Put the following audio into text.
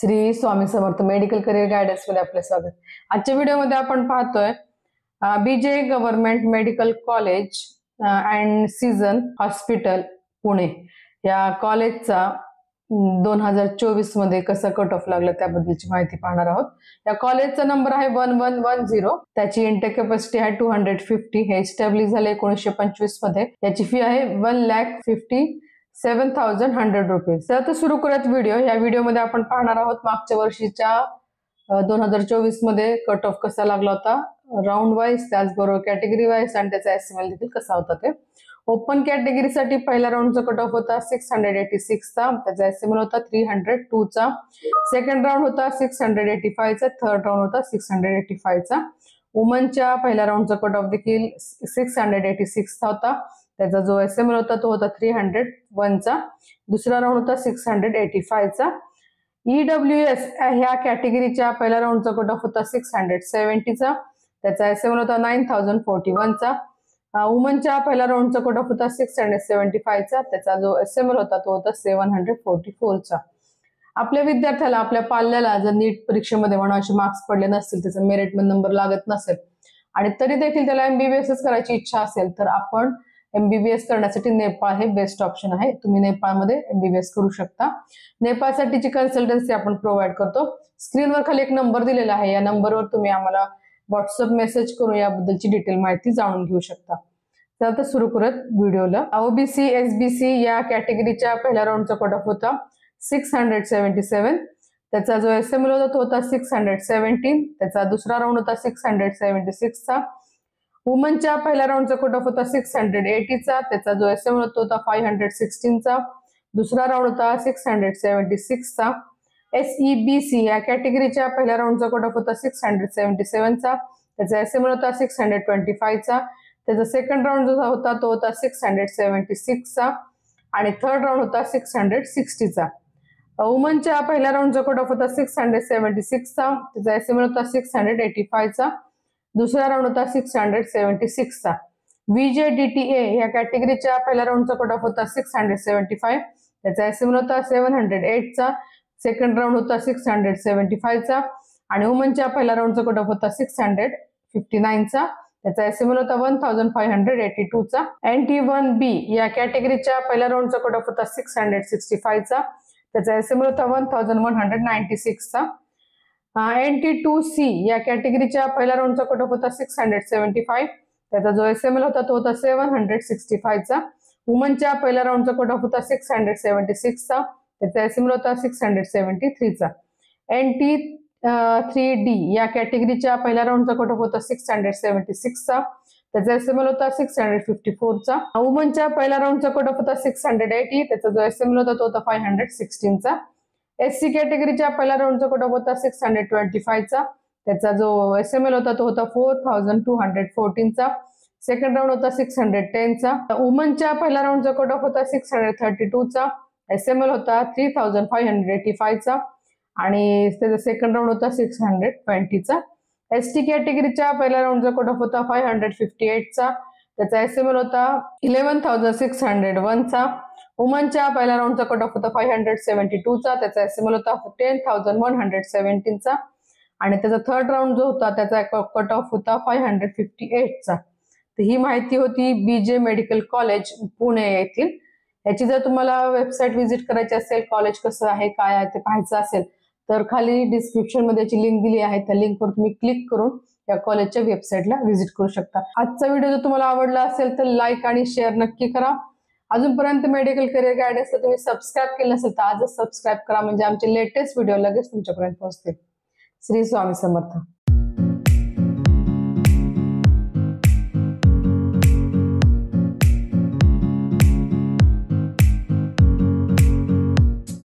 Shri Swami Samarth medical career guidance मध्ये आपले स्वागत। आजच्या व्हिडिओमध्ये आपण पाहतोय बीजे government medical college and season hospital Pune या कॉलेजचा 2024 मध्ये कसा कट ऑफ लागला त्याबद्दलची माहिती पाहणार आहोत। या कॉलेजचा नंबर आहे 1110, त्याची इंटेक कॅपॅसिटी आहे 250। हे एस्टॅब्लिश झाले 1925 मध्ये। याची फी आहे 1,57,100 रुपीज। तर आता सुरू करूयात व्हिडिओ। या व्हिडिओमध्ये आपण पाहणार आहोत मागच्या वर्षीच्या 2024 मध्ये कट ऑफ कसा लागला होता राऊंड वाईज, त्याचबरोबर कॅटेगरी वाईज आणि त्याचा एसएमएल देखील कसा होता ते। ओपन कॅटेगरीसाठी पहिल्या राऊंडचा कट ऑफ होता 686 चा, त्याचा एसएमएल होता 302 चा। सेकंड राऊंड होता 685 चा, थर्ड राऊंड होता 685 चा। वुमनच्या पहिल्या राऊंडचा कट ऑफ देखील 686 चा होता, त्याचा जो एसएमएल होता तो होता 301 चा। दुसरा राऊंड होता 685 चा। ईडब्ल्यूएस ह्या कॅटेगरीच्या पहिल्या राऊंडचा कट ऑफ होता 670 चा, त्याचा एसएमएल होता 9041 चा। वुमनच्या पहिल्या राऊंडचा कट ऑफ होता 675 चा, त्याचा जो एसएमएल होता तो होता 744 चा। आपल्या विद्यार्थ्याला, आपल्या पाल्याला जर नीट परीक्षेमध्ये म्हणाचे मार्क्स पडले नसतील, त्याचा मेरिट मध्ये नंबर लागत नसेल आणि तरी देखील त्याला एमबीबीएस करायची इच्छा असेल, तर आपण एमबीबीएस करण्यासाठी नेपाळ हे बेस्ट ऑप्शन आहे। तुम्ही नेपाळमध्ये एमबीबीएस करू शकता। नेपाळसाठीची कन्सल्टन्सी आपण प्रोव्हाइड करतो। स्क्रीनवर खाली एक नंबर दिलेला आहे, या नंबरवर तुम्ही आम्हाला व्हॉट्सअप मेसेज करून याबद्दलची डिटेल माहिती जाणून घेऊ शकता। तर आता सुरू करूयात व्हिडिओला। ओबीसी एसबीसी या कॅटेगरीच्या पहिल्या राऊंडचा कट ऑफ होता 677, त्याचा जो एसएमएल होता तो होता 617, त्याचा दुसरा राऊंड होता 676 चा। वुमनच्या पहिल्या राऊंडचा कट ऑफ होता 680 चा, त्याचा जो एसएमएल होता 516 चा। दुसरा राऊंड होता 676 चा। एसईबीसी या कॅटेगरीच्या पहिल्या राऊंडचा कट ऑफ होता 677 चा, त्याचा एसएमएल होता 625 चा। त्याचा सेकंड राऊंड जो होता तो होता 676 चा आणि थर्ड राऊंड होता 660 चा। वुमनच्या पहिल्या राऊंडचा कट ऑफ होता 676 चा, त्याचा एसएमएल होता 685 चा। दुसरा राऊंड होता 676 चा। व्हीजेडीटीए या कॅटेगरीच्या पहिल्या राऊंडचा कट ऑफ होता 675, त्याचा एसएमएल होता 708 चा। सेकंड राऊंड होता 675 चा आणि वुमनच्या पहिल्या राऊंडचा कट ऑफ होता 659 चा, त्याचा एसएमएल होता 1582 चा। NT1B या कॅटेगरीच्या पहिल्या राऊंडचा कट ऑफ होता 665 चा, त्याचा एसएमएल होता 1196 चा। NT2C या कॅटेगरीच्या पहिल्या राऊंडचा कट ऑफ होता 675, त्याचा जो एसएमएल होता तो होता 765 चा। वुमनच्या पहिल्या राऊंडचा कट ऑफ होता 676 चा, त्याचा एसएमएल होता 673 चा। NT3D या कॅटेगरीच्या पहिल्या राऊंडचा कट ऑफ होता 676 चा, त्याचा एसएमएल होता 654 चा। वुमनच्या पहिल्या राऊंडचा कट ऑफ होता 680, त्याचा जो एसएमएल होता तो होता 516 चा। एससी कॅटेगरीच्या पहिल्या राऊंडचा कट ऑफ होता 625 चा, त्याचा जो एसएमएल होता तो होता 4214 चा। सेकंड राऊंड होता 610 चा। वुमनच्या पहिल्या राऊंडचा कट ऑफ होता 632 चा, एसएमएल होता 3585 चा आणि त्याचा सेकंड राऊंड होता 620 चा। एसटी कॅटेगरीच्या पहिल्या राऊंडचा कट ऑफ होता 558 चा, त्याचा एसएमएल होता 11601 चा। वुमनच्या पहिल्या राऊंडचा कट ऑफ होता 572 चा, त्याचा एसएमएल होता 10117 चा आणि त्याचा थर्ड राऊंड जो होता त्याचा कट ऑफ होता 558 चा। तर ही माहिती होती बीजे मेडिकल कॉलेज पुणे येथील। याची जर तुम्हाला वेबसाईट व्हिजिट करायची असेल, कॉलेज कसं आहे काय आहे ते पाहायचं असेल, तर खाली डिस्क्रिप्शन मध्ये याची लिंक दिली आहे, त्या लिंकवर तुम्ही क्लिक करून या कॉलेजच्या वेबसाईटला व्हिजिट करू शकता। आजचा व्हिडिओ जर तुम्हाला आवडला असेल तर लाईक आणि शेअर नक्की करा। अजूनपर्यंत मेडिकल करिअर गायडन्सला तुम्ही सबस्क्राईब केलं नसेल तर आजच सबस्क्राईब करा, म्हणजे आमचे लेटेस्ट व्हिडिओ लगेच तुमच्यापर्यंत पोहोचतील। श्री स्वामी समर्थ।